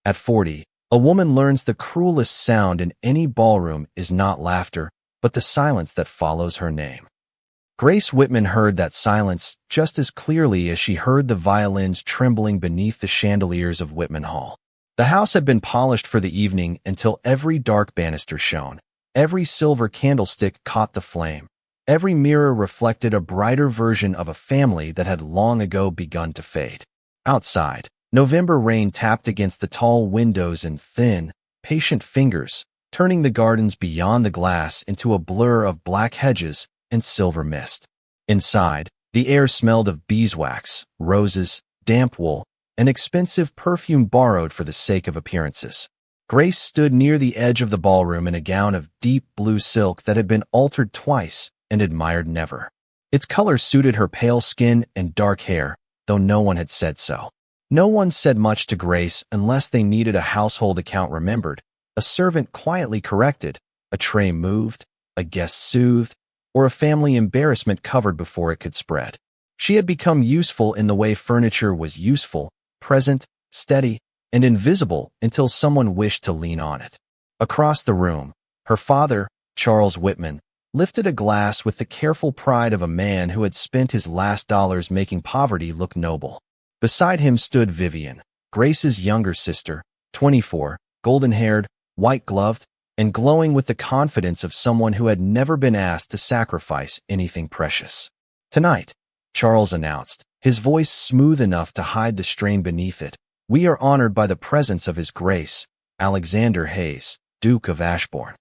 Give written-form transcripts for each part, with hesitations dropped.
At 40, a woman learns the cruelest sound in any ballroom is not laughter, but the silence that follows her name. Grace Whitman heard that silence just as clearly as she heard the violins trembling beneath the chandeliers of Whitman Hall. The house had been polished for the evening until every dark banister shone, every silver candlestick caught the flame, every mirror reflected a brighter version of a family that had long ago begun to fade. Outside, November rain tapped against the tall windows in thin, patient fingers, turning the gardens beyond the glass into a blur of black hedges and silver mist. Inside, the air smelled of beeswax, roses, damp wool, and expensive perfume borrowed for the sake of appearances. Grace stood near the edge of the ballroom in a gown of deep blue silk that had been altered twice and admired never. Its color suited her pale skin and dark hair, though no one had said so. No one said much to Grace unless they needed a household account remembered, a servant quietly corrected, a tray moved, a guest soothed, or a family embarrassment covered before it could spread. She had become useful in the way furniture was useful, present, steady, and invisible until someone wished to lean on it. Across the room, her father, Charles Whitman, lifted a glass with the careful pride of a man who had spent his last dollars making poverty look noble. Beside him stood Vivian, Grace's younger sister, 24, golden-haired, white-gloved, and glowing with the confidence of someone who had never been asked to sacrifice anything precious. "Tonight," Charles announced, his voice smooth enough to hide the strain beneath it, "we are honored by the presence of His Grace, Alexander Hayes, Duke of Ashbourne."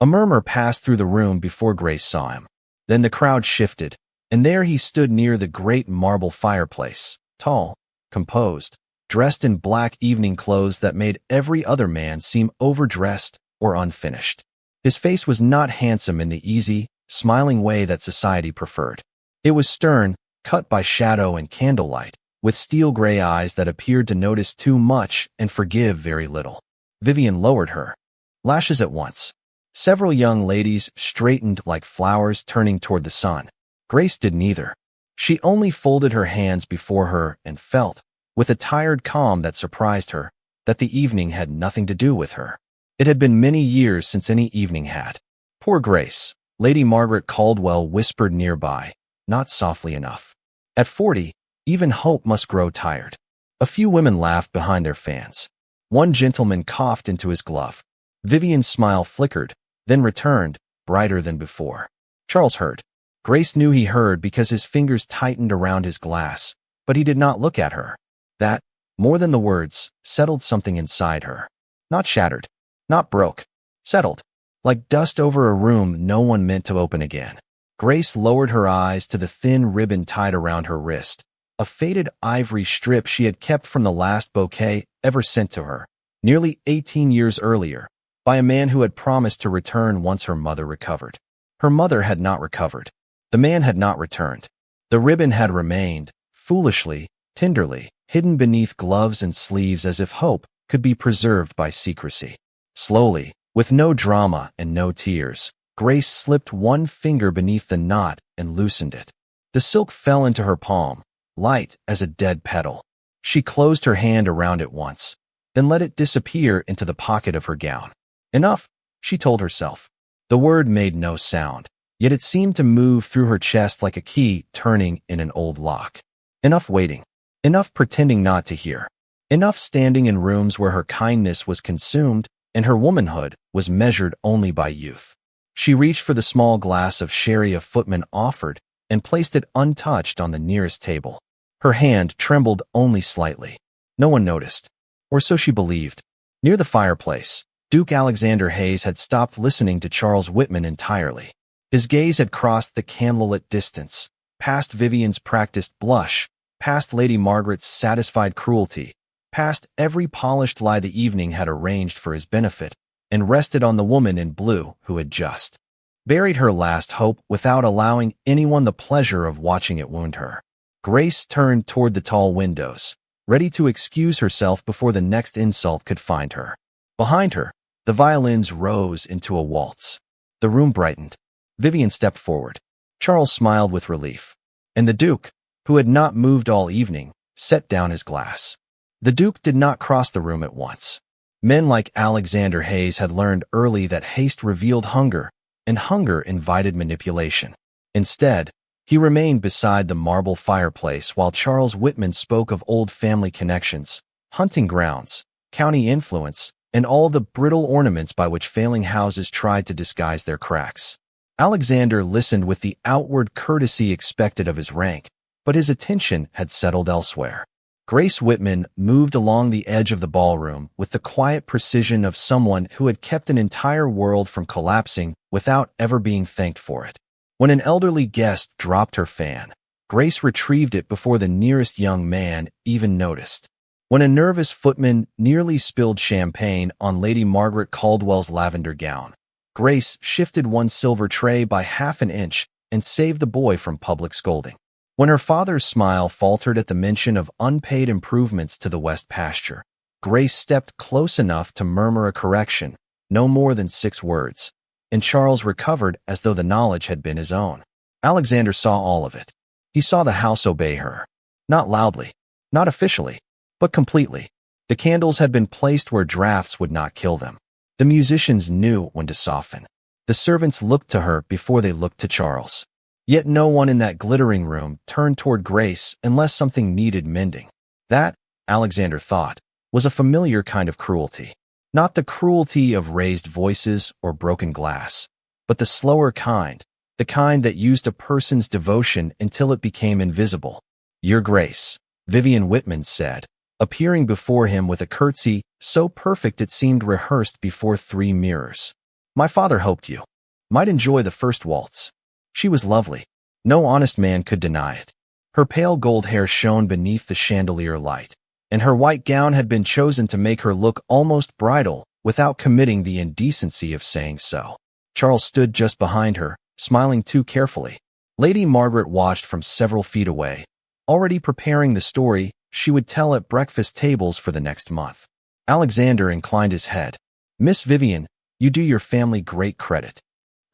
A murmur passed through the room before Grace saw him. Then the crowd shifted, and there he stood near the great marble fireplace, tall, composed, dressed in black evening clothes that made every other man seem overdressed or unfinished. His face was not handsome in the easy, smiling way that society preferred. It was stern, cut by shadow and candlelight, with steel-gray eyes that appeared to notice too much and forgive very little. Vivian lowered her lashes at once. Several young ladies straightened like flowers turning toward the sun. Grace did neither. She only folded her hands before her and felt, with a tired calm that surprised her, that the evening had nothing to do with her. It had been many years since any evening had. "Poor Grace," Lady Margaret Caldwell whispered nearby, not softly enough. At 40, even hope must grow tired. A few women laughed behind their fans. One gentleman coughed into his glove. Vivian's smile flickered, then returned, brighter than before. Charles heard. Grace knew he heard because his fingers tightened around his glass, but he did not look at her. That, more than the words, settled something inside her. Not shattered, not broke, settled, like dust over a room no one meant to open again. Grace lowered her eyes to the thin ribbon tied around her wrist, a faded ivory strip she had kept from the last bouquet ever sent to her, nearly 18 years earlier, by a man who had promised to return once her mother recovered. Her mother had not recovered. The man had not returned. The ribbon had remained, foolishly, tenderly, hidden beneath gloves and sleeves as if hope could be preserved by secrecy. Slowly, with no drama and no tears, Grace slipped one finger beneath the knot and loosened it. The silk fell into her palm, light as a dead petal. She closed her hand around it once, then let it disappear into the pocket of her gown. Enough, she told herself. The word made no sound, yet it seemed to move through her chest like a key turning in an old lock. Enough waiting. Enough pretending not to hear. Enough standing in rooms where her kindness was consumed and her womanhood was measured only by youth. She reached for the small glass of sherry a footman offered and placed it untouched on the nearest table. Her hand trembled only slightly. No one noticed, or so she believed. Near the fireplace, Duke Alexander Hayes had stopped listening to Charles Whitman entirely. His gaze had crossed the candlelit distance, past Vivian's practiced blush, past Lady Margaret's satisfied cruelty, past every polished lie the evening had arranged for his benefit, and rested on the woman in blue who had just buried her last hope without allowing anyone the pleasure of watching it wound her. Grace turned toward the tall windows, ready to excuse herself before the next insult could find her. Behind her, the violins rose into a waltz. The room brightened. Vivian stepped forward. Charles smiled with relief, and the Duke, who had not moved all evening, set down his glass. The Duke did not cross the room at once. Men like Alexander Hayes had learned early that haste revealed hunger, and hunger invited manipulation. Instead, he remained beside the marble fireplace while Charles Whitman spoke of old family connections, hunting grounds, county influence, and all the brittle ornaments by which failing houses tried to disguise their cracks. Alexander listened with the outward courtesy expected of his rank, but his attention had settled elsewhere. Grace Whitman moved along the edge of the ballroom with the quiet precision of someone who had kept an entire world from collapsing without ever being thanked for it. When an elderly guest dropped her fan, Grace retrieved it before the nearest young man even noticed. When a nervous footman nearly spilled champagne on Lady Margaret Caldwell's lavender gown, Grace shifted one silver tray by half an inch and saved the boy from public scolding. When her father's smile faltered at the mention of unpaid improvements to the west pasture, Grace stepped close enough to murmur a correction, no more than 6 words, and Charles recovered as though the knowledge had been his own. Alexander saw all of it. He saw the house obey her. Not loudly, not officially, but completely. The candles had been placed where drafts would not kill them. The musicians knew when to soften. The servants looked to her before they looked to Charles. Yet no one in that glittering room turned toward Grace unless something needed mending. That, Alexander thought, was a familiar kind of cruelty. Not the cruelty of raised voices or broken glass, but the slower kind, the kind that used a person's devotion until it became invisible. "Your Grace," Vivian Whitman said, appearing before him with a curtsy so perfect it seemed rehearsed before 3 mirrors. "My father hoped you might enjoy the first waltz." She was lovely. No honest man could deny it. Her pale gold hair shone beneath the chandelier light, and her white gown had been chosen to make her look almost bridal without committing the indecency of saying so. Charles stood just behind her, smiling too carefully. Lady Margaret watched from several feet away, already preparing the story she would tell at breakfast tables for the next month. Alexander inclined his head. "Miss Vivian, you do your family great credit."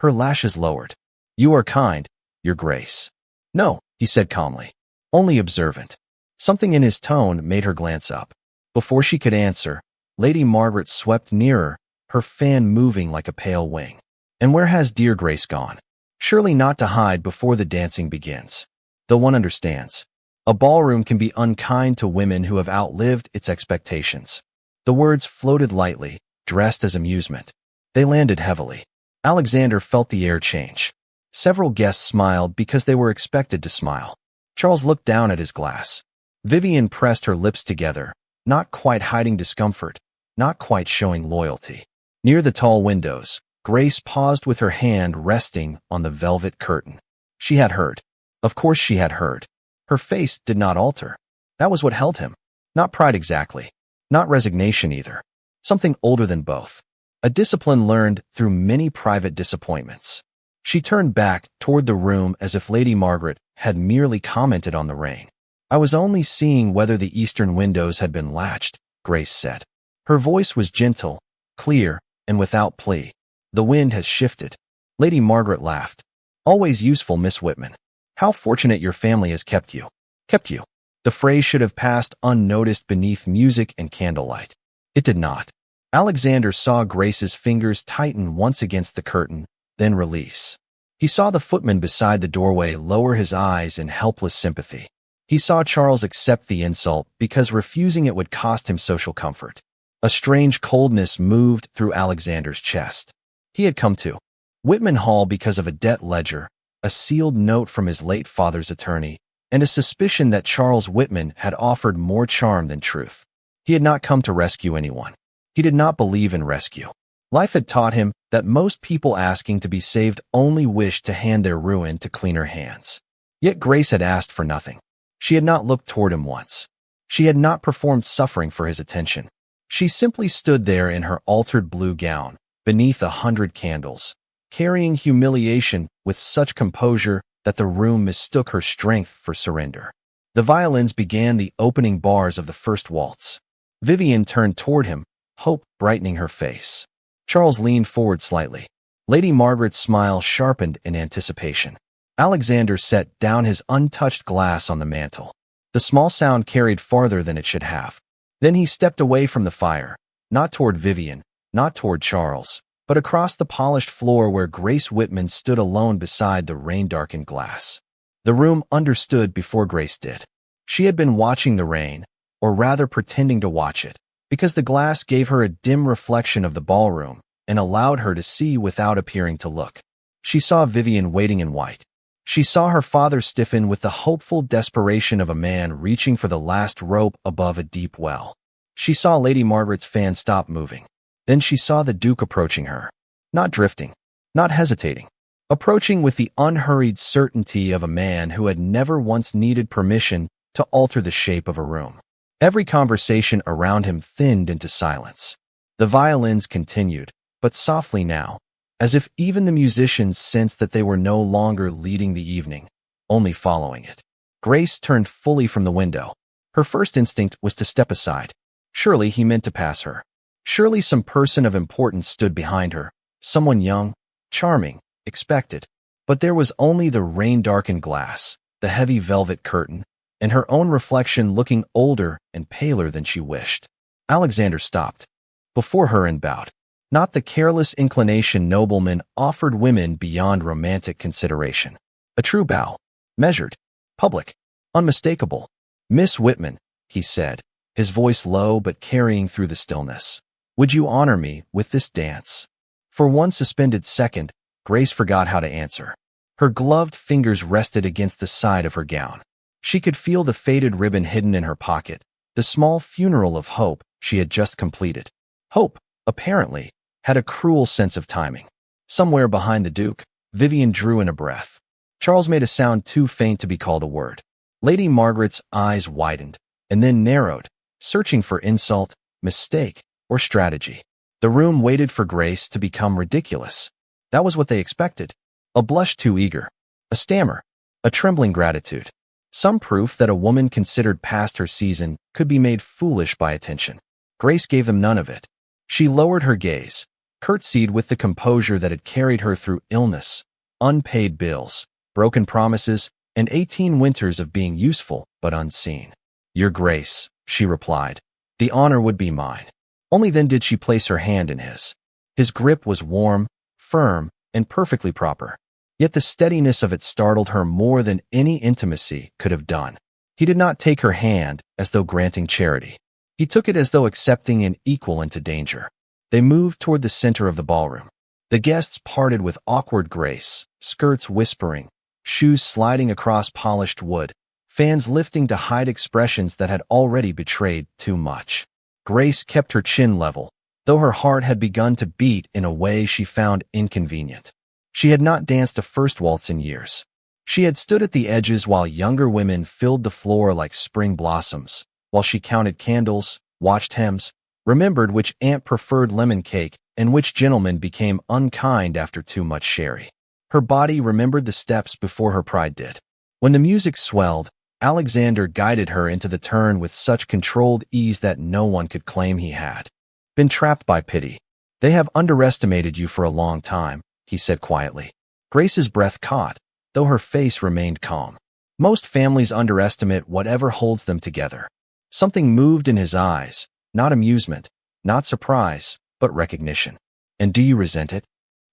Her lashes lowered. "You are kind, Your Grace." "No," he said calmly, "only observant." Something in his tone made her glance up. Before she could answer, Lady Margaret swept nearer, her fan moving like a pale wing. "And where has dear Grace gone? Surely not to hide before the dancing begins. Though one understands. A ballroom can be unkind to women who have outlived its expectations." The words floated lightly, dressed as amusement. They landed heavily. Alexander felt the air change. Several guests smiled because they were expected to smile. Charles looked down at his glass. Vivian pressed her lips together, not quite hiding discomfort, not quite showing loyalty. Near the tall windows, Grace paused with her hand resting on the velvet curtain. She had heard. Of course she had heard. Her face did not alter. That was what held him. Not pride exactly. Not resignation either. Something older than both. A discipline learned through many private disappointments. She turned back toward the room as if Lady Margaret had merely commented on the rain. "I was only seeing whether the eastern windows had been latched," Grace said. Her voice was gentle, clear, and without plea. "The wind has shifted." Lady Margaret laughed. "Always useful, Miss Whitman. How fortunate your family has kept you." Kept you. The phrase should have passed unnoticed beneath music and candlelight. It did not. Alexander saw Grace's fingers tighten once against the curtain, then release. He saw the footman beside the doorway lower his eyes in helpless sympathy. He saw Charles accept the insult because refusing it would cost him social comfort. A strange coldness moved through Alexander's chest. He had come to Whitman Hall because of a debt ledger, a sealed note from his late father's attorney, and a suspicion that Charles Whitman had offered more charm than truth. He had not come to rescue anyone. He did not believe in rescue. Life had taught him that most people asking to be saved only wished to hand their ruin to cleaner hands. Yet Grace had asked for nothing. She had not looked toward him once. She had not performed suffering for his attention. She simply stood there in her altered blue gown, beneath 100 candles, carrying humiliation with such composure that the room mistook her strength for surrender. The violins began the opening bars of the first waltz. Vivian turned toward him, hope brightening her face. Charles leaned forward slightly. Lady Margaret's smile sharpened in anticipation. Alexander set down his untouched glass on the mantel. The small sound carried farther than it should have. Then he stepped away from the fire, not toward Vivian, not toward Charles, but across the polished floor where Grace Whitman stood alone beside the rain-darkened glass. The room understood before Grace did. She had been watching the rain, or rather pretending to watch it, because the glass gave her a dim reflection of the ballroom and allowed her to see without appearing to look. She saw Vivian waiting in white. She saw her father stiffen with the hopeful desperation of a man reaching for the last rope above a deep well. She saw Lady Margaret's fan stop moving. Then she saw the Duke approaching her. Not drifting, not hesitating. Approaching with the unhurried certainty of a man who had never once needed permission to alter the shape of a room. Every conversation around him thinned into silence. The violins continued, but softly now, as if even the musicians sensed that they were no longer leading the evening, only following it. Grace turned fully from the window. Her first instinct was to step aside. Surely he meant to pass her. Surely some person of importance stood behind her, someone young, charming, expected. But there was only the rain-darkened glass, the heavy velvet curtain, and her own reflection looking older and paler than she wished. Alexander stopped before her and bowed. Not the careless inclination noblemen offered women beyond romantic consideration. A true bow, measured, public, unmistakable. "Miss Whitman," he said, his voice low but carrying through the stillness. "Would you honor me with this dance?" For one suspended second, Grace forgot how to answer. Her gloved fingers rested against the side of her gown. She could feel the faded ribbon hidden in her pocket, the small funeral of hope she had just completed. Hope, apparently, had a cruel sense of timing. Somewhere behind the Duke, Vivian drew in a breath. Charles made a sound too faint to be called a word. Lady Margaret's eyes widened, and then narrowed, searching for insult, mistake, or strategy. The room waited for Grace to become ridiculous. That was what they expected. A blush too eager, a stammer, a trembling gratitude. Some proof that a woman considered past her season could be made foolish by attention. Grace gave them none of it. She lowered her gaze, curtsied with the composure that had carried her through illness, unpaid bills, broken promises, and 18 winters of being useful but unseen. "Your Grace," she replied. "The honor would be mine." Only then did she place her hand in his. His grip was warm, firm, and perfectly proper. Yet the steadiness of it startled her more than any intimacy could have done. He did not take her hand as though granting charity. He took it as though accepting an equal into danger. They moved toward the center of the ballroom. The guests parted with awkward grace, skirts whispering, shoes sliding across polished wood, fans lifting to hide expressions that had already betrayed too much. Grace kept her chin level, though her heart had begun to beat in a way she found inconvenient. She had not danced a first waltz in years. She had stood at the edges while younger women filled the floor like spring blossoms, while she counted candles, watched hems, remembered which aunt preferred lemon cake and which gentleman became unkind after too much sherry. Her body remembered the steps before her pride did. When the music swelled, Alexander guided her into the turn with such controlled ease that no one could claim he had been trapped by pity. "They have underestimated you for a long time," he said quietly. Grace's breath caught, though her face remained calm. Most families underestimate whatever holds them together. Something moved in his eyes, not amusement, not surprise, but recognition. "And do you resent it?"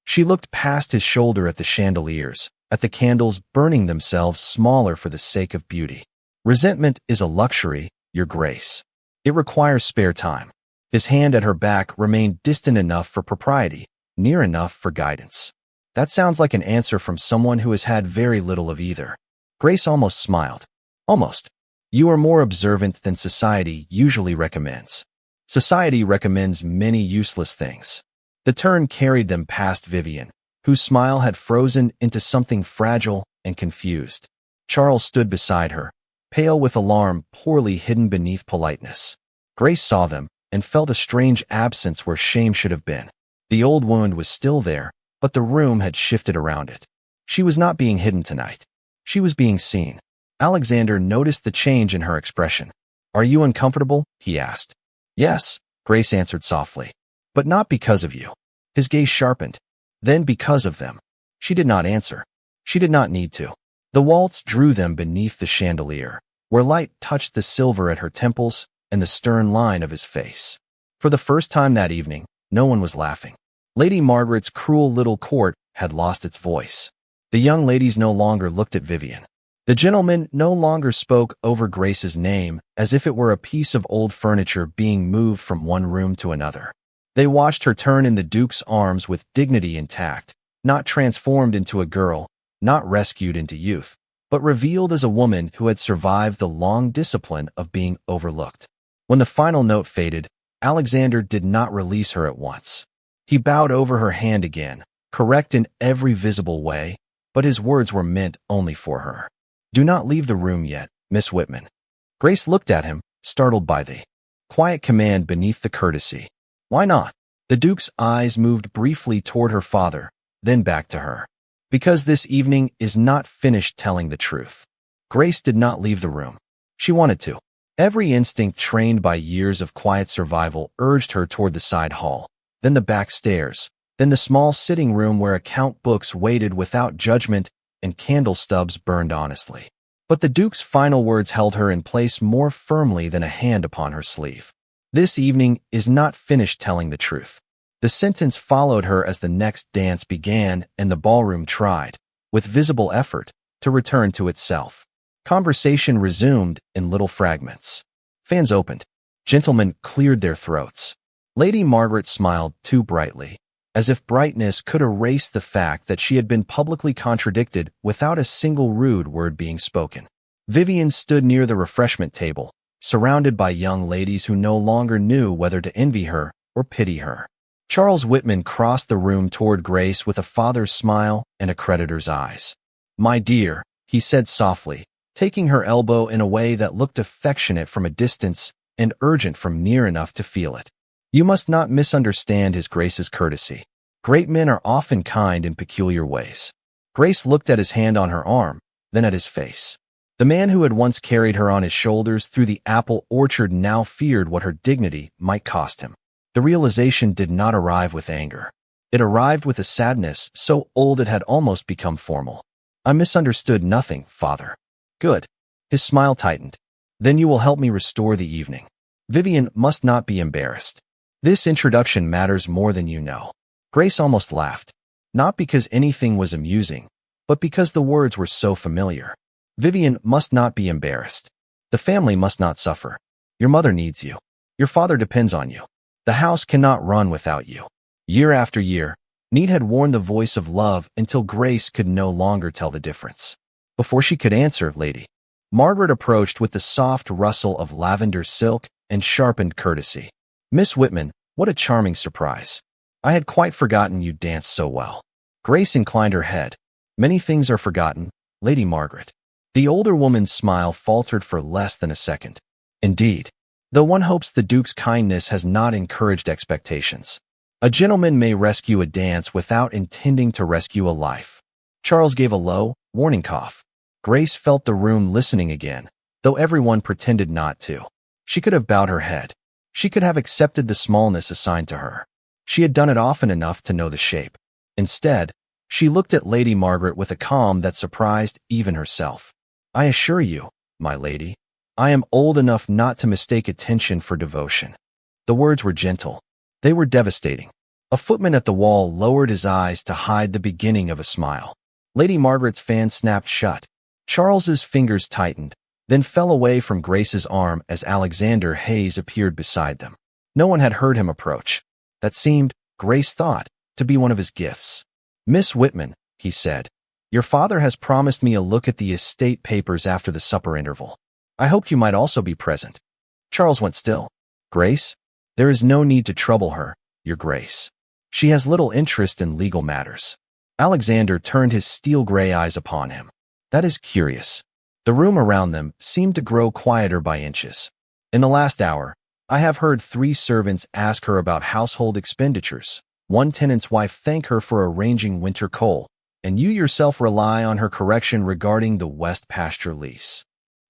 She looked past his shoulder at the chandeliers, at the candles burning themselves smaller for the sake of beauty. "Resentment is a luxury, Your Grace. It requires spare time." His hand at her back remained distant enough for propriety, near enough for guidance. "That sounds like an answer from someone who has had very little of either." Grace almost smiled. "Almost. You are more observant than society usually recommends. Society recommends many useless things." The turn carried them past Vivian, whose smile had frozen into something fragile and confused. Charles stood beside her, pale with alarm poorly hidden beneath politeness. Grace saw them and felt a strange absence where shame should have been. The old wound was still there, but the room had shifted around it. She was not being hidden tonight. She was being seen. Alexander noticed the change in her expression. "Are you uncomfortable?" he asked. "Yes," Grace answered softly. "But not because of you." His gaze sharpened. "Then because of them." She did not answer. She did not need to. The waltz drew them beneath the chandelier, where light touched the silver at her temples and the stern line of his face. For the first time that evening, no one was laughing. Lady Margaret's cruel little court had lost its voice. The young ladies no longer looked at Vivian. The gentlemen no longer spoke over Grace's name as if it were a piece of old furniture being moved from one room to another. They watched her turn in the Duke's arms with dignity intact, not transformed into a girl, not rescued into youth, but revealed as a woman who had survived the long discipline of being overlooked. When the final note faded, Alexander did not release her at once. He bowed over her hand again, correct in every visible way, but his words were meant only for her. "Do not leave the room yet, Miss Whitman." Grace looked at him, startled by the quiet command beneath the courtesy. "Why not?" The Duke's eyes moved briefly toward her father, then back to her. "Because this evening is not finished telling the truth." Grace did not leave the room. She wanted to. Every instinct trained by years of quiet survival urged her toward the side hall, then the back stairs, then the small sitting room where account books waited without judgment and candle stubs burned honestly. But the Duke's final words held her in place more firmly than a hand upon her sleeve. "This evening is not finished telling the truth." The sentence followed her as the next dance began and the ballroom tried, with visible effort, to return to itself. Conversation resumed in little fragments. Fans opened. Gentlemen cleared their throats. Lady Margaret smiled too brightly, as if brightness could erase the fact that she had been publicly contradicted without a single rude word being spoken. Vivian stood near the refreshment table, surrounded by young ladies who no longer knew whether to envy her or pity her. Charles Whitman crossed the room toward Grace with a father's smile and a creditor's eyes. "My dear," he said softly, taking her elbow in a way that looked affectionate from a distance and urgent from near enough to feel it. "You must not misunderstand His Grace's courtesy. Great men are often kind in peculiar ways." Grace looked at his hand on her arm, then at his face. The man who had once carried her on his shoulders through the apple orchard now feared what her dignity might cost him. The realization did not arrive with anger. It arrived with a sadness so old it had almost become formal. "I misunderstood nothing, father." "Good." His smile tightened. "Then you will help me restore the evening." Vivian must not be embarrassed. This introduction matters more than you know. Grace almost laughed, not because anything was amusing, but because the words were so familiar. Vivian must not be embarrassed. The family must not suffer. Your mother needs you. Your father depends on you. The house cannot run without you. Year after year, Need had worn the voice of love until Grace could no longer tell the difference. Before she could answer, Lady Margaret approached with the soft rustle of lavender silk and sharpened courtesy. "Miss Whitman, what a charming surprise. I had quite forgotten you danced so well." Grace inclined her head. "Many things are forgotten, Lady Margaret." The older woman's smile faltered for less than a second. "Indeed, though one hopes the Duke's kindness has not encouraged expectations. A gentleman may rescue a dance without intending to rescue a life." Charles gave a low, warning cough. Grace felt the room listening again, though everyone pretended not to. She could have bowed her head. She could have accepted the smallness assigned to her. She had done it often enough to know the shape. Instead, she looked at Lady Margaret with a calm that surprised even herself. "I assure you, my lady, I am old enough not to mistake attention for devotion." The words were gentle. They were devastating. A footman at the wall lowered his eyes to hide the beginning of a smile. Lady Margaret's fan snapped shut. Charles's fingers tightened, then fell away from Grace's arm as Alexander Hayes appeared beside them. No one had heard him approach. That seemed, Grace thought, to be one of his gifts. "Miss Whitman," he said, "your father has promised me a look at the estate papers after the supper interval. I hoped you might also be present." Charles went still. "Grace? There is no need to trouble her, Your Grace. She has little interest in legal matters." Alexander turned his steel-gray eyes upon him. "That is curious." The room around them seemed to grow quieter by inches. "In the last hour, I have heard 3 servants ask her about household expenditures, 1 tenant's wife thank her for arranging winter coal, and you yourself rely on her correction regarding the West pasture lease."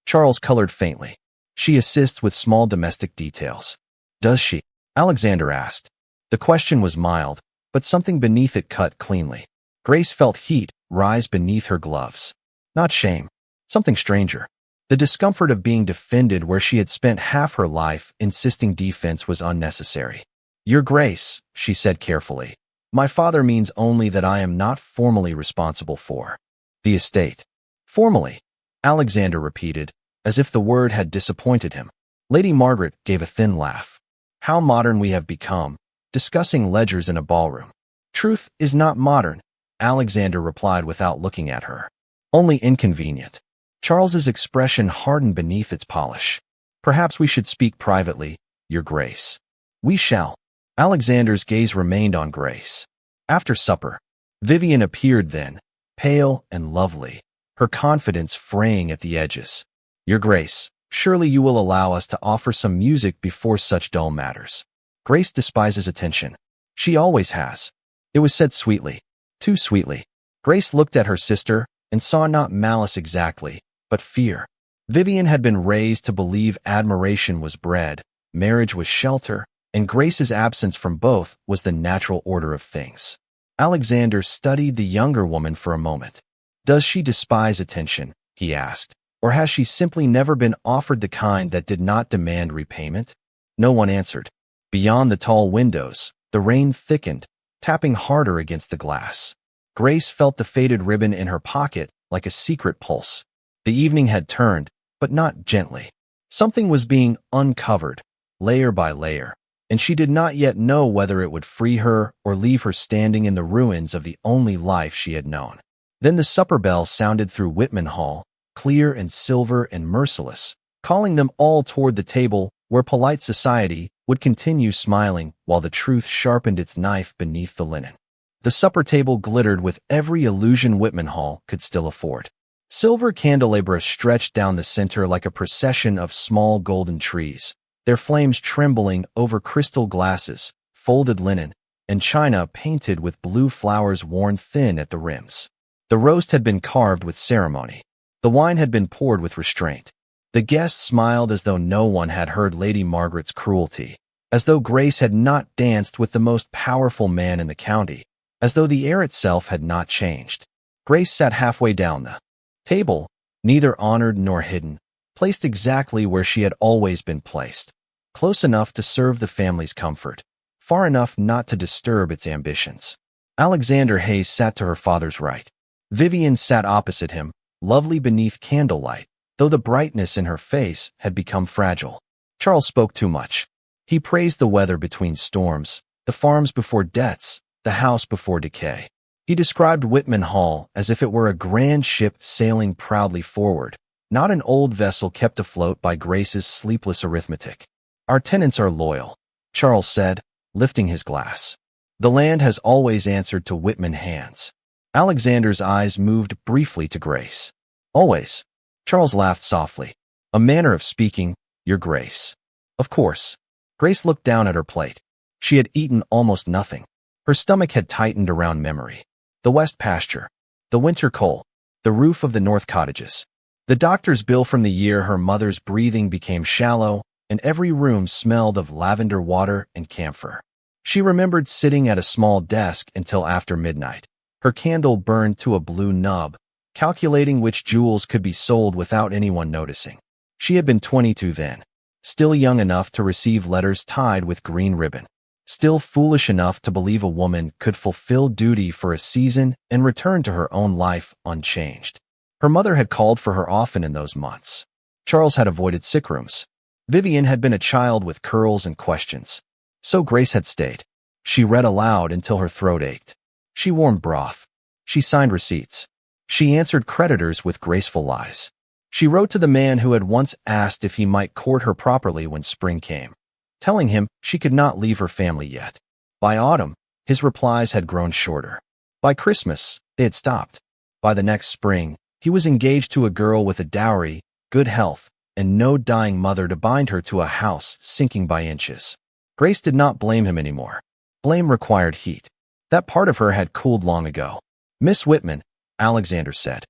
Charles colored faintly. "She assists with small domestic details." "Does she?" Alexander asked. The question was mild, but something beneath it cut cleanly. Grace felt heat rise beneath her gloves. Not shame. Something stranger. The discomfort of being defended where she had spent half her life insisting defense was unnecessary. "Your Grace," she said carefully, "my father means only that I am not formally responsible for the estate." "Formally," Alexander repeated, as if the word had disappointed him. Lady Margaret gave a thin laugh. "How modern we have become, discussing ledgers in a ballroom." "Truth is not modern," Alexander replied without looking at her. "Only inconvenient." Charles's expression hardened beneath its polish. "Perhaps we should speak privately, Your Grace." "We shall." Alexander's gaze remained on Grace. After supper, Vivian appeared then, pale and lovely, her confidence fraying at the edges. "Your Grace, surely you will allow us to offer some music before such dull matters." Grace despises attention. She always has. It was said sweetly, too sweetly. Grace looked at her sister and saw not malice exactly, but fear. Vivian had been raised to believe admiration was bread, marriage was shelter, and Grace's absence from both was the natural order of things. Alexander studied the younger woman for a moment. "Does she despise attention?" he asked. "Or has she simply never been offered the kind that did not demand repayment?" No one answered. Beyond the tall windows, the rain thickened, tapping harder against the glass. Grace felt the faded ribbon in her pocket like a secret pulse. The evening had turned, but not gently. Something was being uncovered, layer by layer, and she did not yet know whether it would free her or leave her standing in the ruins of the only life she had known. Then the supper bell sounded through Whitman Hall, clear and silver and merciless, calling them all toward the table where polite society would continue smiling while the truth sharpened its knife beneath the linen. The supper table glittered with every illusion Whitman Hall could still afford. Silver candelabra stretched down the center like a procession of small golden trees, their flames trembling over crystal glasses, folded linen, and china painted with blue flowers worn thin at the rims. The roast had been carved with ceremony. The wine had been poured with restraint. The guests smiled as though no one had heard Lady Margaret's cruelty, as though Grace had not danced with the most powerful man in the county, as though the air itself had not changed. Grace sat halfway down the table, neither honored nor hidden, placed exactly where she had always been placed, close enough to serve the family's comfort, far enough not to disturb its ambitions. Alexander Hayes sat to her father's right. Vivian sat opposite him, lovely beneath candlelight, though the brightness in her face had become fragile. Charles spoke too much. He praised the weather between storms, the farms before debts, the house before decay. He described Whitman Hall as if it were a grand ship sailing proudly forward, not an old vessel kept afloat by Grace's sleepless arithmetic. "Our tenants are loyal," Charles said, lifting his glass. "The land has always answered to Whitman hands." Alexander's eyes moved briefly to Grace. "Always?" Charles laughed softly. "A manner of speaking, Your Grace." "Of course." Grace looked down at her plate. She had eaten almost nothing. Her stomach had tightened around memory. The west pasture, the winter coal, the roof of the north cottages, the doctor's bill from the year her mother's breathing became shallow, and every room smelled of lavender water and camphor. She remembered sitting at a small desk until after midnight, her candle burned to a blue nub, calculating which jewels could be sold without anyone noticing. She had been 22 then, still young enough to receive letters tied with green ribbon, still foolish enough to believe a woman could fulfill duty for a season and return to her own life unchanged. Her mother had called for her often in those months. Charles had avoided sick rooms. Vivian had been a child with curls and questions. So Grace had stayed. She read aloud until her throat ached. She warmed broth. She signed receipts. She answered creditors with graceful lies. She wrote to the man who had once asked if he might court her properly when spring came, telling him she could not leave her family yet. By autumn, his replies had grown shorter. By Christmas, they had stopped. By the next spring, he was engaged to a girl with a dowry, good health, and no dying mother to bind her to a house sinking by inches. Grace did not blame him anymore. Blame required heat. That part of her had cooled long ago. "Miss Whitman," Alexander said.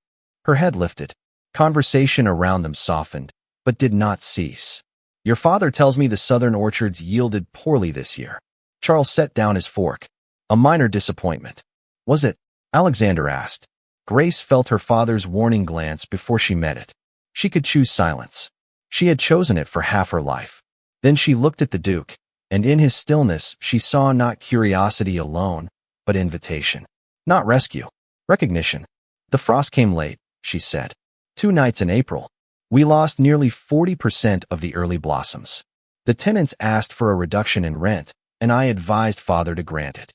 Her head lifted. Conversation around them softened, but did not cease. "Your father tells me the southern orchards yielded poorly this year." Charles set down his fork. "A minor disappointment." "Was it?" Alexander asked. Grace felt her father's warning glance before she met it. She could choose silence. She had chosen it for half her life. Then she looked at the Duke, and in his stillness she saw not curiosity alone, but invitation. Not rescue. Recognition. The frost came late, she said. 2 nights in April. We lost nearly 40% of the early blossoms. The tenants asked for a reduction in rent, and I advised father to grant it.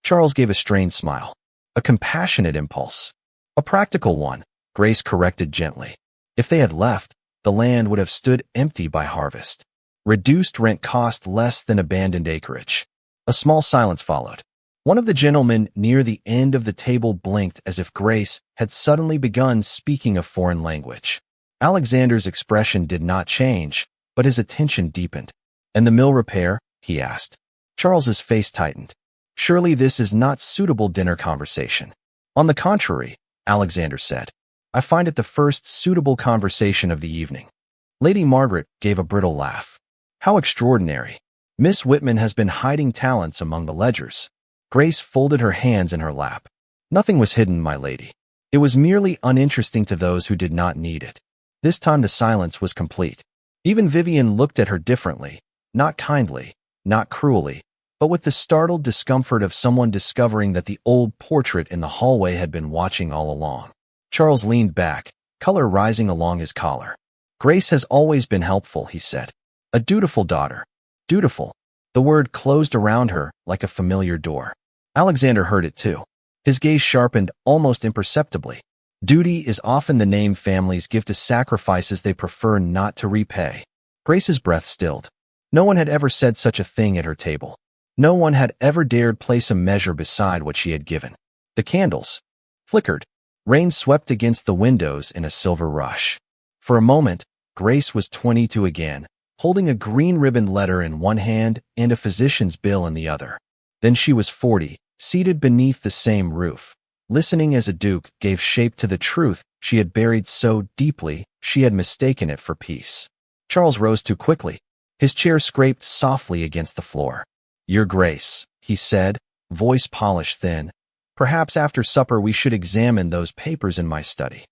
Charles gave a strained smile. A compassionate impulse. A practical one, Grace corrected gently. If they had left, the land would have stood empty by harvest. Reduced rent cost less than abandoned acreage. A small silence followed. One of the gentlemen near the end of the table blinked as if Grace had suddenly begun speaking a foreign language. Alexander's expression did not change, but his attention deepened. And the mill repair? He asked. Charles's face tightened. Surely this is not suitable dinner conversation. On the contrary, Alexander said. I find it the first suitable conversation of the evening. Lady Margaret gave a brittle laugh. How extraordinary. Miss Whitman has been hiding talents among the ledgers. Grace folded her hands in her lap. Nothing was hidden, my lady. It was merely uninteresting to those who did not need it. This time the silence was complete. Even Vivian looked at her differently, not kindly, not cruelly, but with the startled discomfort of someone discovering that the old portrait in the hallway had been watching all along. Charles leaned back, color rising along his collar. Grace has always been helpful, he said. A dutiful daughter. Dutiful. The word closed around her like a familiar door. Alexander heard it too. His gaze sharpened almost imperceptibly. Duty is often the name families give to sacrifices they prefer not to repay. Grace's breath stilled. No one had ever said such a thing at her table. No one had ever dared place a measure beside what she had given. The candles flickered. Rain swept against the windows in a silver rush. For a moment, Grace was 22 again, holding a green ribbon letter in one hand and a physician's bill in the other. Then she was 40, seated beneath the same roof, listening as a duke gave shape to the truth she had buried so deeply she had mistaken it for peace. Charles rose too quickly. His chair scraped softly against the floor. Your Grace, he said, voice polished thin. Perhaps after supper we should examine those papers in my study.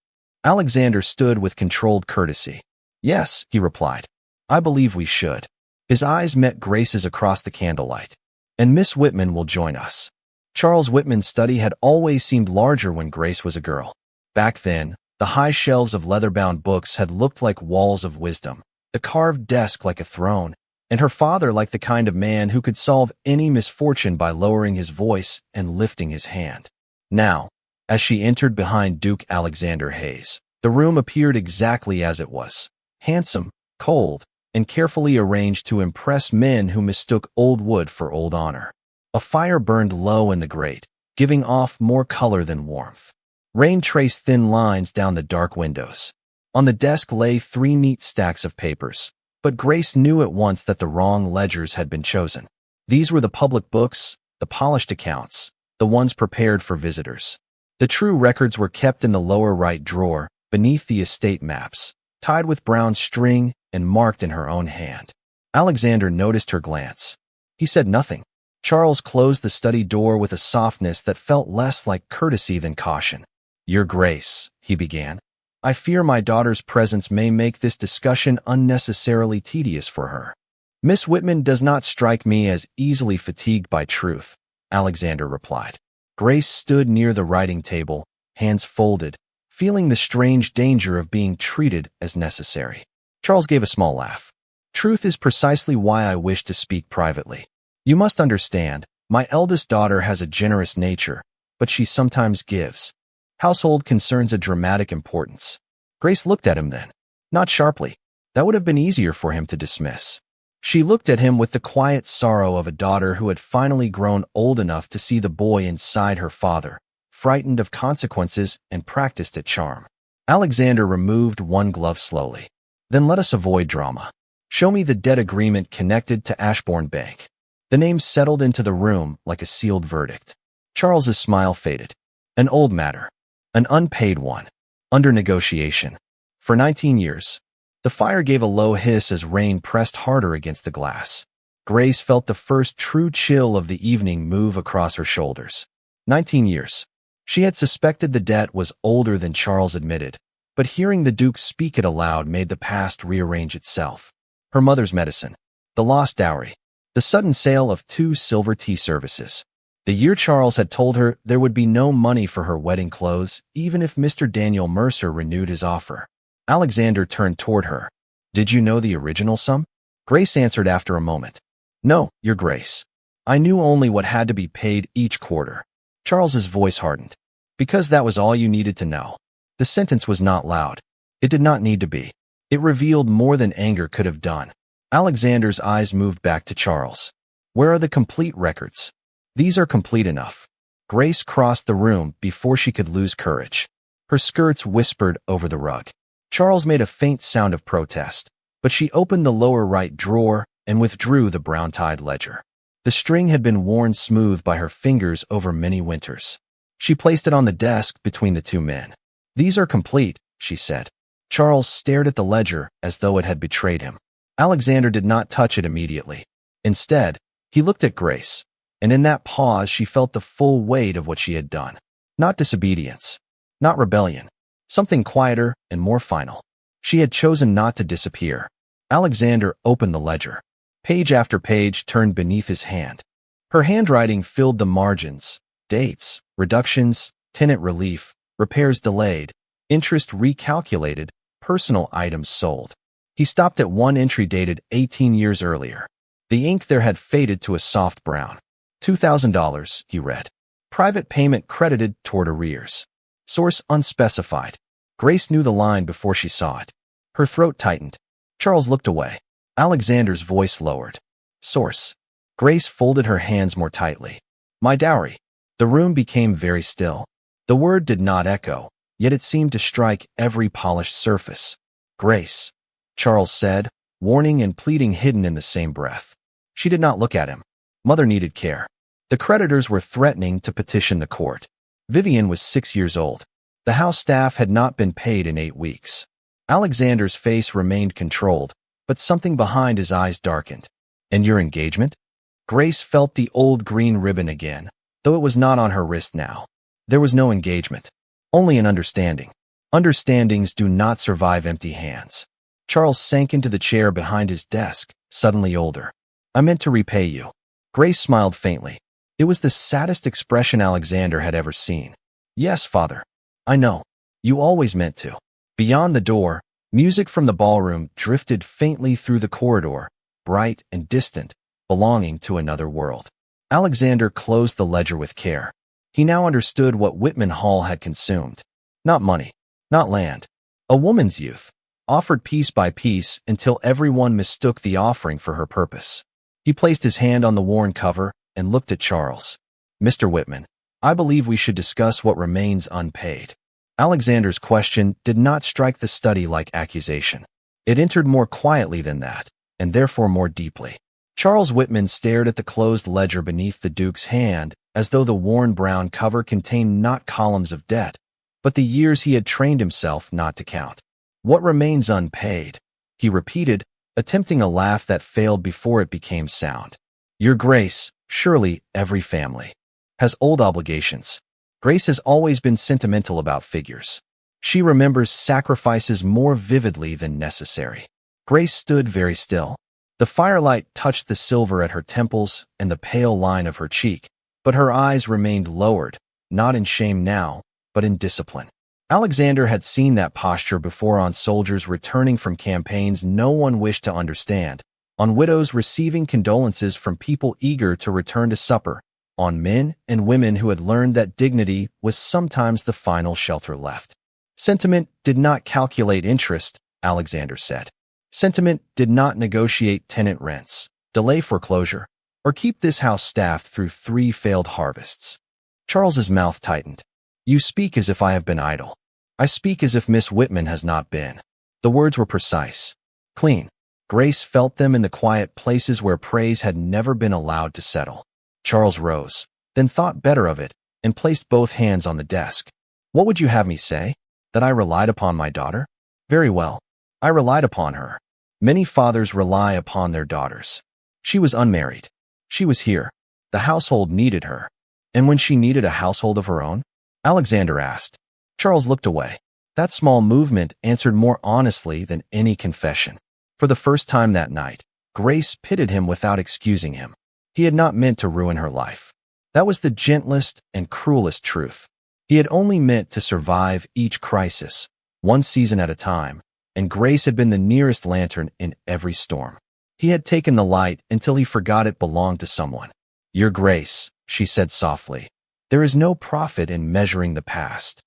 Alexander stood with controlled courtesy. Yes, he replied. I believe we should. His eyes met Grace's across the candlelight. And Miss Whitman will join us. Charles Whitman's study had always seemed larger when Grace was a girl. Back then, the high shelves of leather-bound books had looked like walls of wisdom, the carved desk like a throne, and her father like the kind of man who could solve any misfortune by lowering his voice and lifting his hand. Now, as she entered behind Duke Alexander Hayes, the room appeared exactly as it was. Handsome, cold, and carefully arranged to impress men who mistook old wood for old honor. A fire burned low in the grate, giving off more color than warmth. Rain traced thin lines down the dark windows. On the desk lay 3 neat stacks of papers, but Grace knew at once that the wrong ledgers had been chosen. These were the public books, the polished accounts, the ones prepared for visitors. The true records were kept in the lower right drawer, beneath the estate maps, tied with brown string and marked in her own hand. Alexander noticed her glance. He said nothing. Charles closed the study door with a softness that felt less like courtesy than caution. Your Grace, he began. I fear my daughter's presence may make this discussion unnecessarily tedious for her. Miss Whitman does not strike me as easily fatigued by truth, Alexander replied. Grace stood near the writing table, hands folded, feeling the strange danger of being treated as necessary. Charles gave a small laugh. Truth is precisely why I wish to speak privately. You must understand, my eldest daughter has a generous nature, but she sometimes gives. Household concerns a dramatic importance. Grace looked at him then. Not sharply. That would have been easier for him to dismiss. She looked at him with the quiet sorrow of a daughter who had finally grown old enough to see the boy inside her father, frightened of consequences and practiced at charm. Alexander removed one glove slowly. Then let us avoid drama. Show me the debt agreement connected to Ashbourne Bank. The name settled into the room like a sealed verdict. Charles's smile faded. An old matter. An unpaid one. Under negotiation. For 19 years. The fire gave a low hiss as rain pressed harder against the glass. Grace felt the first true chill of the evening move across her shoulders. 19 years. She had suspected the debt was older than Charles admitted, but hearing the Duke speak it aloud made the past rearrange itself. Her mother's medicine, the lost dowry, the sudden sale of 2 silver tea services. The year Charles had told her there would be no money for her wedding clothes, even if Mr. Daniel Mercer renewed his offer. Alexander turned toward her. Did you know the original sum? Grace answered after a moment. No, Your Grace. I knew only what had to be paid each quarter. Charles's voice hardened. Because that was all you needed to know. The sentence was not loud. It did not need to be. It revealed more than anger could have done. Alexander's eyes moved back to Charles. Where are the complete records? These are complete enough. Grace crossed the room before she could lose courage. Her skirts whispered over the rug. Charles made a faint sound of protest, but she opened the lower right drawer and withdrew the brown-tied ledger. The string had been worn smooth by her fingers over many winters. She placed it on the desk between the 2 men. These are complete, she said. Charles stared at the ledger as though it had betrayed him. Alexander did not touch it immediately. Instead, he looked at Grace, and in that pause she felt the full weight of what she had done. Not disobedience, not rebellion, something quieter and more final. She had chosen not to disappear. Alexander opened the ledger. Page after page turned beneath his hand. Her handwriting filled the margins, dates, reductions, tenant relief, repairs delayed, interest recalculated, personal items sold. He stopped at one entry dated 18 years earlier. The ink there had faded to a soft brown. $2,000, he read. Private payment credited toward arrears. Source unspecified. Grace knew the line before she saw it. Her throat tightened. Charles looked away. Alexander's voice lowered. Source. Grace folded her hands more tightly. My dowry. The room became very still. The word did not echo, yet it seemed to strike every polished surface. Grace, Charles said, warning and pleading hidden in the same breath. She did not look at him. Mother needed care. The creditors were threatening to petition the court. Vivian was 6 years old. The house staff had not been paid in 8 weeks. Alexander's face remained controlled, but something behind his eyes darkened. And your engagement? Grace felt the old green ribbon again, though it was not on her wrist now. There was no engagement, only an understanding. Understandings do not survive empty hands. Charles sank into the chair behind his desk, suddenly older. I meant to repay you. Grace smiled faintly. It was the saddest expression Alexander had ever seen. Yes, father. I know. You always meant to. Beyond the door, music from the ballroom drifted faintly through the corridor, bright and distant, belonging to another world. Alexander closed the ledger with care. He now understood what Whitman Hall had consumed. Not money, not land. A woman's youth, offered piece by piece until everyone mistook the offering for her purpose. He placed his hand on the worn cover and looked at Charles. Mr. Whitman, I believe we should discuss what remains unpaid. Alexander's question did not strike the study like accusation. It entered more quietly than that, and therefore more deeply. Charles Whitman stared at the closed ledger beneath the Duke's hand, as though the worn brown cover contained not columns of debt, but the years he had trained himself not to count. What remains unpaid? He repeated, attempting a laugh that failed before it became sound. Your Grace, surely every family has old obligations. Grace has always been sentimental about figures. She remembers sacrifices more vividly than necessary. Grace stood very still. The firelight touched the silver at her temples and the pale line of her cheek, but her eyes remained lowered, not in shame now, but in discipline. Alexander had seen that posture before on soldiers returning from campaigns no one wished to understand, on widows receiving condolences from people eager to return to supper, on men and women who had learned that dignity was sometimes the final shelter left. Sentiment did not calculate interest, Alexander said. Sentiment did not negotiate tenant rents, delay foreclosure, or keep this house staffed through 3 failed harvests. Charles's mouth tightened. You speak as if I have been idle. I speak as if Miss Whitman has not been. The words were precise, clean. Grace felt them in the quiet places where praise had never been allowed to settle. Charles rose, then thought better of it, and placed both hands on the desk. What would you have me say? That I relied upon my daughter? Very well. I relied upon her. Many fathers rely upon their daughters. She was unmarried. She was here. The household needed her. And when she needed a household of her own? Alexander asked. Charles looked away. That small movement answered more honestly than any confession. For the first time that night, Grace pitied him without excusing him. He had not meant to ruin her life. That was the gentlest and cruelest truth. He had only meant to survive each crisis, one season at a time, and Grace had been the nearest lantern in every storm. He had taken the light until he forgot it belonged to someone. "Your Grace," she said softly. "There is no profit in measuring the past."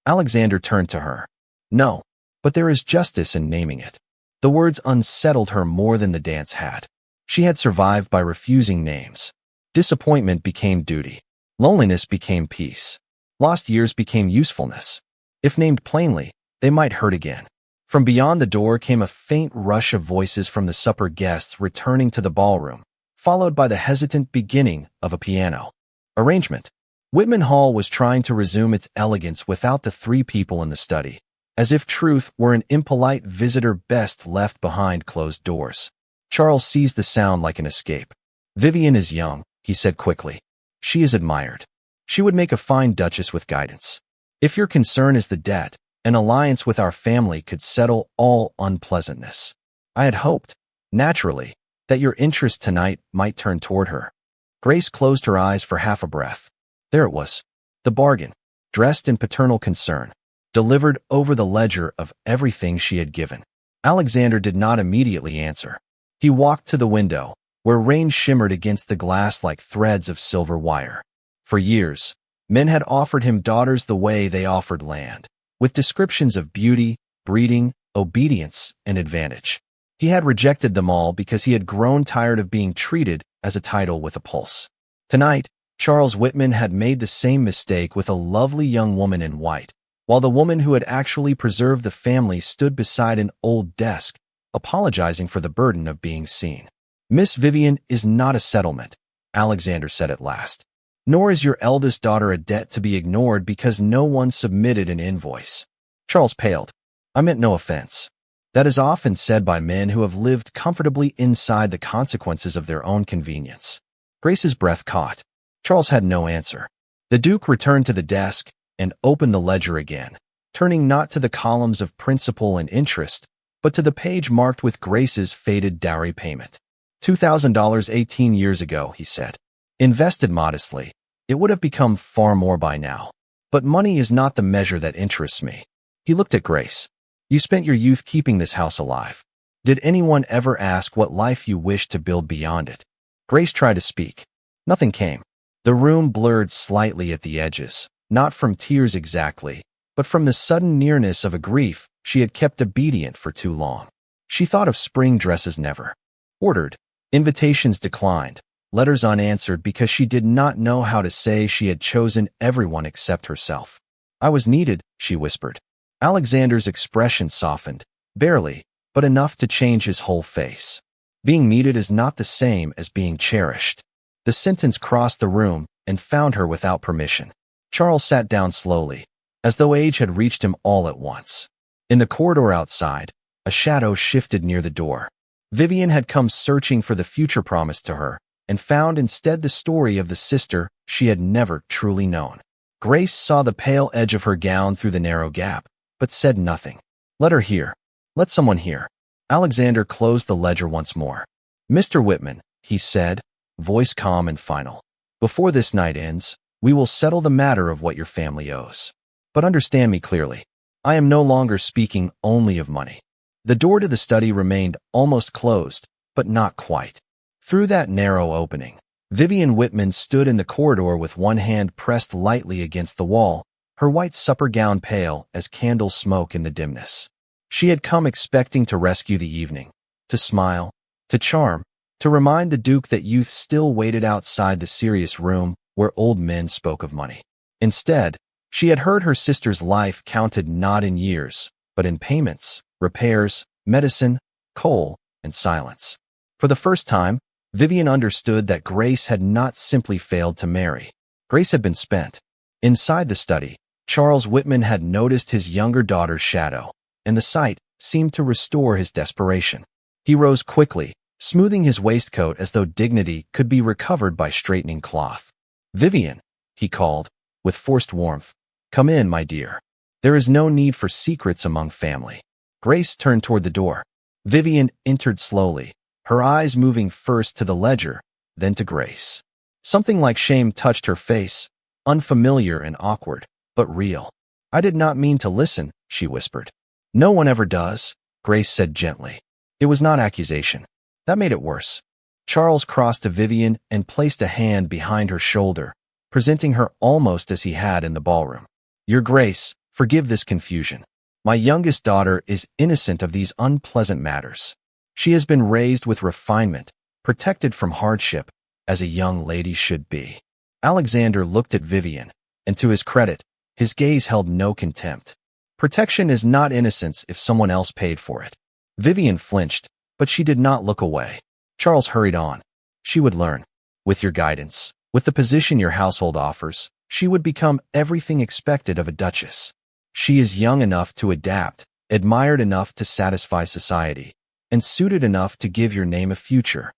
Alexander turned to her. "No, but there is justice in naming it." The words unsettled her more than the dance had. She had survived by refusing names. Disappointment became duty. Loneliness became peace. Lost years became usefulness. If named plainly, they might hurt again. From beyond the door came a faint rush of voices from the supper guests returning to the ballroom, followed by the hesitant beginning of a piano arrangement. Whitman Hall was trying to resume its elegance without the three people in the study, as if truth were an impolite visitor best left behind closed doors. Charles seized the sound like an escape. "Vivian is young," he said quickly. "She is admired. She would make a fine duchess with guidance. If your concern is the debt, an alliance with our family could settle all unpleasantness. I had hoped, naturally, that your interest tonight might turn toward her." Grace closed her eyes for half a breath. There it was. The bargain, dressed in paternal concern, delivered over the ledger of everything she had given. Alexander did not immediately answer. He walked to the window, where rain shimmered against the glass like threads of silver wire. For years, men had offered him daughters the way they offered land, with descriptions of beauty, breeding, obedience, and advantage. He had rejected them all because he had grown tired of being treated as a title with a pulse. Tonight, Charles Whitman had made the same mistake with a lovely young woman in white, while the woman who had actually preserved the family stood beside an old desk, apologizing for the burden of being seen. "Miss Vivian is not a settlement," Alexander said at last. "Nor is your eldest daughter a debt to be ignored because no one submitted an invoice." Charles paled. "I meant no offense. That is often said by men who have lived comfortably inside the consequences of their own convenience." Grace's breath caught. Charles had no answer. The Duke returned to the desk and opened the ledger again, turning not to the columns of principal and interest, but to the page marked with Grace's faded dowry payment. $2,000 18 years ago, he said. Invested modestly, it would have become far more by now. But money is not the measure that interests me. He looked at Grace. You spent your youth keeping this house alive. Did anyone ever ask what life you wished to build beyond it? Grace tried to speak. Nothing came. The room blurred slightly at the edges, not from tears exactly, but from the sudden nearness of a grief she had kept obedient for too long. She thought of spring dresses never ordered, invitations declined, letters unanswered because she did not know how to say she had chosen everyone except herself. I was needed, she whispered. Alexander's expression softened, barely, but enough to change his whole face. Being needed is not the same as being cherished. The sentence crossed the room and found her without permission. Charles sat down slowly, as though age had reached him all at once. In the corridor outside, a shadow shifted near the door. Vivian had come searching for the future promised to her, and found instead the story of the sister she had never truly known. Grace saw the pale edge of her gown through the narrow gap, but said nothing. Let her hear. Let someone hear. Alexander closed the ledger once more. Mr. Whitman, he said, voice calm and final. Before this night ends, we will settle the matter of what your family owes. But understand me clearly. I am no longer speaking only of money. The door to the study remained almost closed, but not quite. Through that narrow opening, Vivian Whitman stood in the corridor with one hand pressed lightly against the wall, her white supper gown pale as candle smoke in the dimness. She had come expecting to rescue the evening, to smile, to charm, to remind the Duke that youth still waited outside the serious room where old men spoke of money. Instead, she had heard her sister's life counted not in years, but in payments, repairs, medicine, coal, and silence. For the first time, Vivian understood that Grace had not simply failed to marry. Grace had been spent. Inside the study, Charles Whitman had noticed his younger daughter's shadow, and the sight seemed to restore his desperation. He rose quickly, smoothing his waistcoat as though dignity could be recovered by straightening cloth. Vivian, he called, with forced warmth. Come in, my dear. There is no need for secrets among family. Grace turned toward the door. Vivian entered slowly, her eyes moving first to the ledger, then to Grace. Something like shame touched her face, unfamiliar and awkward, but real. "I did not mean to listen," she whispered. "No one ever does," Grace said gently. It was not accusation. That made it worse. Charles crossed to Vivian and placed a hand behind her shoulder, presenting her almost as he had in the ballroom. "Your Grace, forgive this confusion. My youngest daughter is innocent of these unpleasant matters. She has been raised with refinement, protected from hardship, as a young lady should be." Alexander looked at Vivian, and to his credit, his gaze held no contempt. Protection is not innocence if someone else paid for it. Vivian flinched, but she did not look away. Charles hurried on. "She would learn. With your guidance, with the position your household offers, she would become everything expected of a duchess. She is young enough to adapt, admired enough to satisfy society, and suited enough to give your name a future."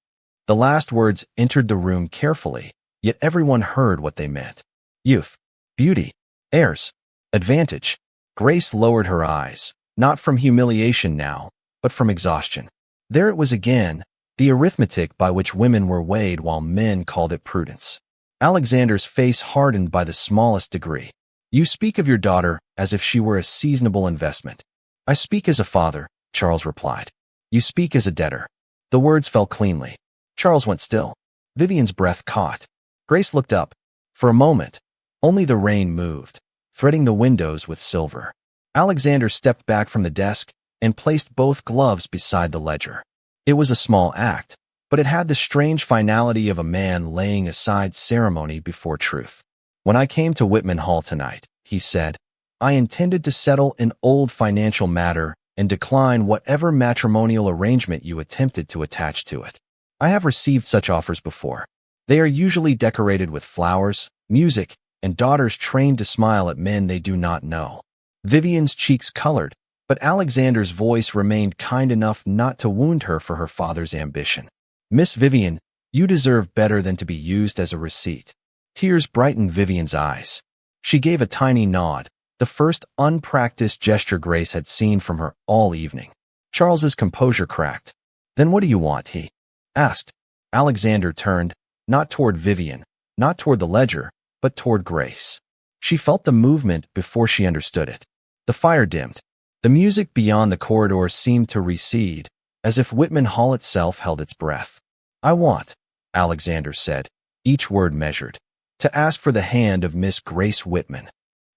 The last words entered the room carefully, yet everyone heard what they meant. Youth, beauty, heirs, advantage. Grace lowered her eyes, not from humiliation now, but from exhaustion. There it was again, the arithmetic by which women were weighed while men called it prudence. Alexander's face hardened by the smallest degree. "You speak of your daughter as if she were a seasonable investment." "I speak as a father," Charles replied. "You speak as a debtor." The words fell cleanly. Charles went still. Vivian's breath caught. Grace looked up. For a moment, only the rain moved, threading the windows with silver. Alexander stepped back from the desk and placed both gloves beside the ledger. It was a small act, but it had the strange finality of a man laying aside ceremony before truth. "When I came to Whitman Hall tonight," he said, "I intended to settle an old financial matter and decline whatever matrimonial arrangement you attempted to attach to it. I have received such offers before. They are usually decorated with flowers, music, and daughters trained to smile at men they do not know." Vivian's cheeks colored, but Alexander's voice remained kind enough not to wound her for her father's ambition. "Miss Vivian, you deserve better than to be used as a receipt." Tears brightened Vivian's eyes. She gave a tiny nod, the first unpracticed gesture Grace had seen from her all evening. Charles's composure cracked. "Then what do you want?" he asked. Alexander turned, not toward Vivian, not toward the ledger, but toward Grace. She felt the movement before she understood it. The fire dimmed. The music beyond the corridor seemed to recede, as if Whitman Hall itself held its breath. "I want," Alexander said, each word measured, "to ask for the hand of Miss Grace Whitman."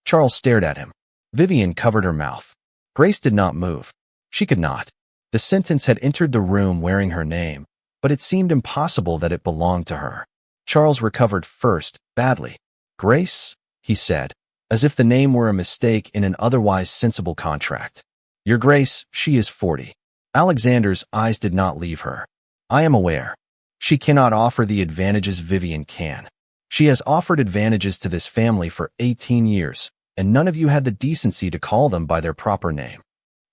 Charles stared at him. Vivian covered her mouth. Grace did not move. She could not. The sentence had entered the room wearing her name, but it seemed impossible that it belonged to her. Charles recovered first, badly. "Grace?" he said, as if the name were a mistake in an otherwise sensible contract. "Your Grace, she is 40. Alexander's eyes did not leave her. "I am aware. She cannot offer the advantages Vivian can. She has offered advantages to this family for 18 years, and none of you had the decency to call them by their proper name."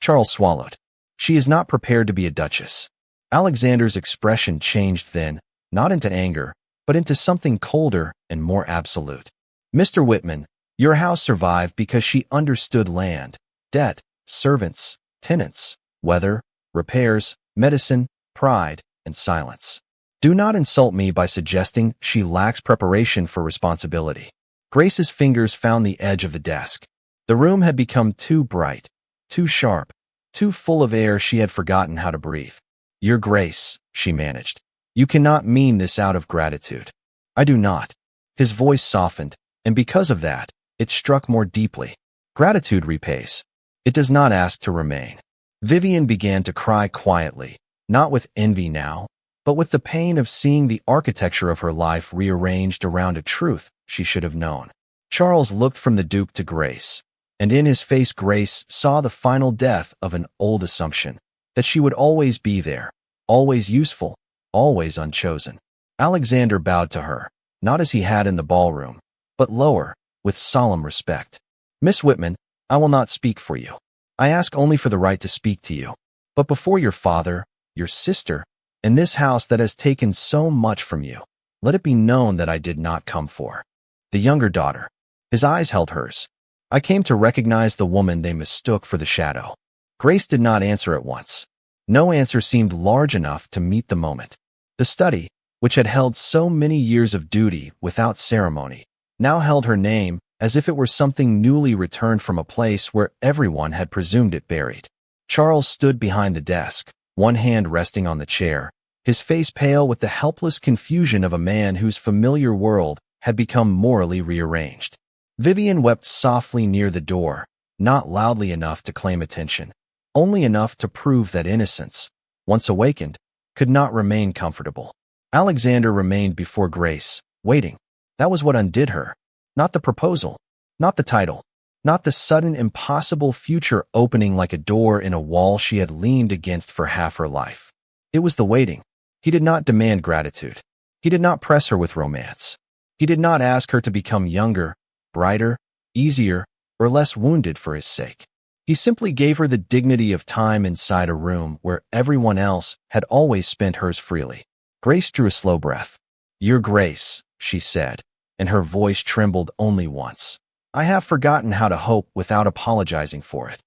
Charles swallowed. "She is not prepared to be a duchess." Alexander's expression changed then, not into anger, but into something colder and more absolute. "Mr. Whitman, your house survived because she understood land, debt, servants, tenants, weather, repairs, medicine, pride, and silence. Do not insult me by suggesting she lacks preparation for responsibility." Grace's fingers found the edge of the desk. The room had become too bright, too sharp, too full of air she had forgotten how to breathe. "Your Grace," she managed, "you cannot mean this out of gratitude." "I do not." His voice softened, and because of that, it struck more deeply. Gratitude repays. It does not ask to remain. Vivian began to cry quietly, not with envy now, but with the pain of seeing the architecture of her life rearranged around a truth she should have known. Charles looked from the Duke to Grace, and in his face Grace saw the final death of an old assumption, that she would always be there, always useful, always unchosen. Alexander bowed to her, not as he had in the ballroom, but lower, with solemn respect. "Miss Whitman, I will not speak for you. I ask only for the right to speak to you. But before your father, your sister, and this house that has taken so much from you, let it be known that I did not come for." The younger daughter. His eyes held hers. I came to recognize the woman they mistook for the shadow. Grace did not answer at once. No answer seemed large enough to meet the moment. The study, which had held so many years of duty without ceremony, now held her name as if it were something newly returned from a place where everyone had presumed it buried. Charles stood behind the desk, one hand resting on the chair, his face pale with the helpless confusion of a man whose familiar world had become morally rearranged. Vivian wept softly near the door, not loudly enough to claim attention, only enough to prove that innocence, once awakened, could not remain comfortable. Alexander remained before Grace, waiting. That was what undid her. Not the proposal, not the title, not the sudden impossible future opening like a door in a wall she had leaned against for half her life. It was the waiting. He did not demand gratitude. He did not press her with romance. He did not ask her to become younger, brighter, easier, or less wounded for his sake. He simply gave her the dignity of time inside a room where everyone else had always spent hers freely. Grace drew a slow breath. "Your Grace," she said, and her voice trembled only once. "I have forgotten how to hope without apologizing for it."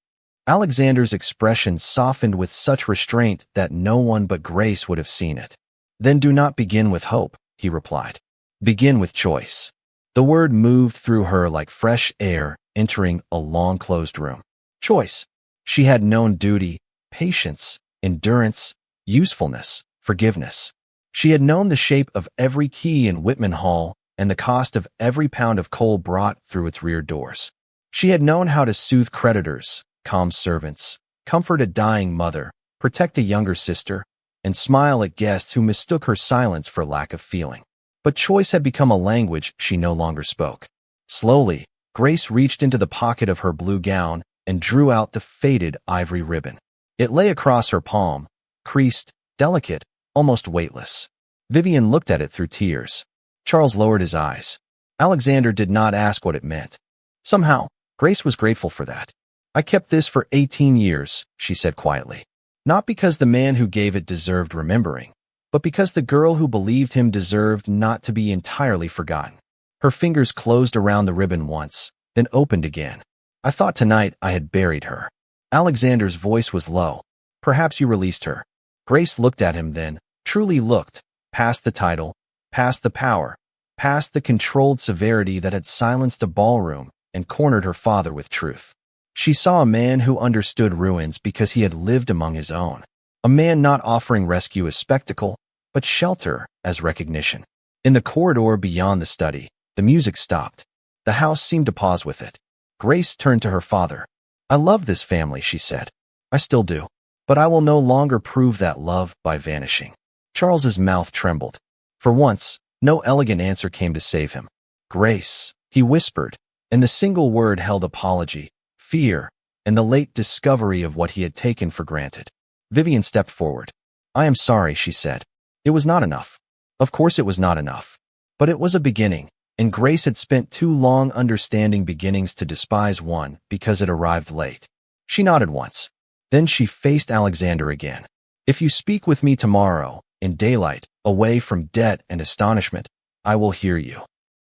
Alexander's expression softened with such restraint that no one but Grace would have seen it. "Then do not begin with hope," he replied. "Begin with choice." The word moved through her like fresh air entering a long-closed room. Choice. She had known duty, patience, endurance, usefulness, forgiveness. She had known the shape of every key in Whitman Hall and the cost of every pound of coal brought through its rear doors. She had known how to soothe creditors, calm servants, comfort a dying mother, protect a younger sister, and smile at guests who mistook her silence for lack of feeling. But choice had become a language she no longer spoke. Slowly, Grace reached into the pocket of her blue gown and drew out the faded ivory ribbon. It lay across her palm, creased, delicate, almost weightless. Vivian looked at it through tears. Charles lowered his eyes. Alexander did not ask what it meant. Somehow, Grace was grateful for that. "I kept this for 18 years, she said quietly. Not because the man who gave it deserved remembering, but because the girl who believed him deserved not to be entirely forgotten. Her fingers closed around the ribbon once, then opened again. I thought tonight I had buried her." Alexander's voice was low. "Perhaps you released her." Grace looked at him then, truly looked, past the title, past the power, past the controlled severity that had silenced a ballroom and cornered her father with truth. She saw a man who understood ruins because he had lived among his own. A man not offering rescue as spectacle, but shelter as recognition. In the corridor beyond the study, the music stopped. The house seemed to pause with it. Grace turned to her father. "I love this family," she said. "I still do. But I will no longer prove that love by vanishing." Charles's mouth trembled. For once, no elegant answer came to save him. "Grace," he whispered, and the single word held apology, fear, and the late discovery of what he had taken for granted. Vivian stepped forward. "I am sorry," she said. "It was not enough." Of course it was not enough. But it was a beginning, and Grace had spent too long understanding beginnings to despise one because it arrived late. She nodded once. Then she faced Alexander again. "If you speak with me tomorrow, in daylight, away from debt and astonishment, I will hear you."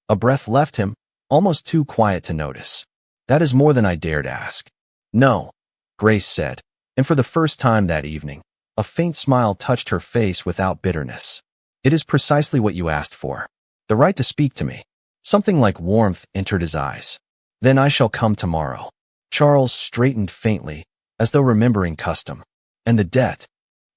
A breath left him, almost too quiet to notice. "That is more than I dared ask." "No," Grace said, and for the first time that evening, a faint smile touched her face without bitterness. "It is precisely what you asked for. The right to speak to me." Something like warmth entered his eyes. "Then I shall come tomorrow." Charles straightened faintly, as though remembering custom. "And the debt?"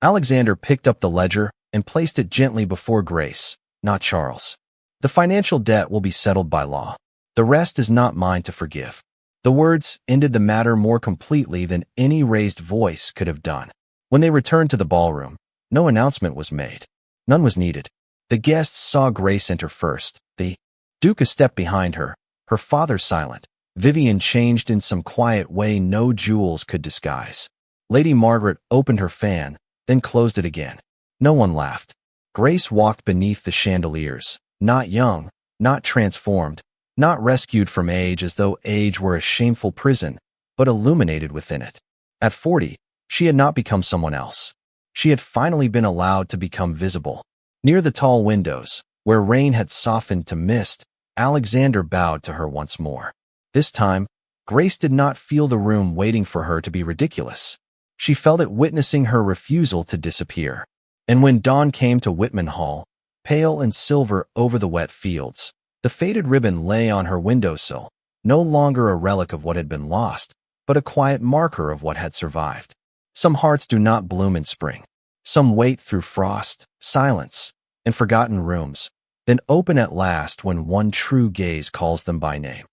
Alexander picked up the ledger and placed it gently before Grace, not Charles. "The financial debt will be settled by law. The rest is not mine to forgive." The words ended the matter more completely than any raised voice could have done. When they returned to the ballroom, no announcement was made. None was needed. The guests saw Grace enter first. The Duke a step behind her, her father silent. Vivian changed in some quiet way no jewels could disguise. Lady Margaret opened her fan, then closed it again. No one laughed. Grace walked beneath the chandeliers, not young, not transformed, not rescued from age as though age were a shameful prison, but illuminated within it. At 40, she had not become someone else. She had finally been allowed to become visible. Near the tall windows, where rain had softened to mist, Alexander bowed to her once more. This time, Grace did not feel the room waiting for her to be ridiculous. She felt it witnessing her refusal to disappear. And when dawn came to Whitman Hall, pale and silver over the wet fields, the faded ribbon lay on her windowsill, no longer a relic of what had been lost, but a quiet marker of what had survived. Some hearts do not bloom in spring. Some wait through frost, silence, and forgotten rooms, then open at last when one true gaze calls them by name.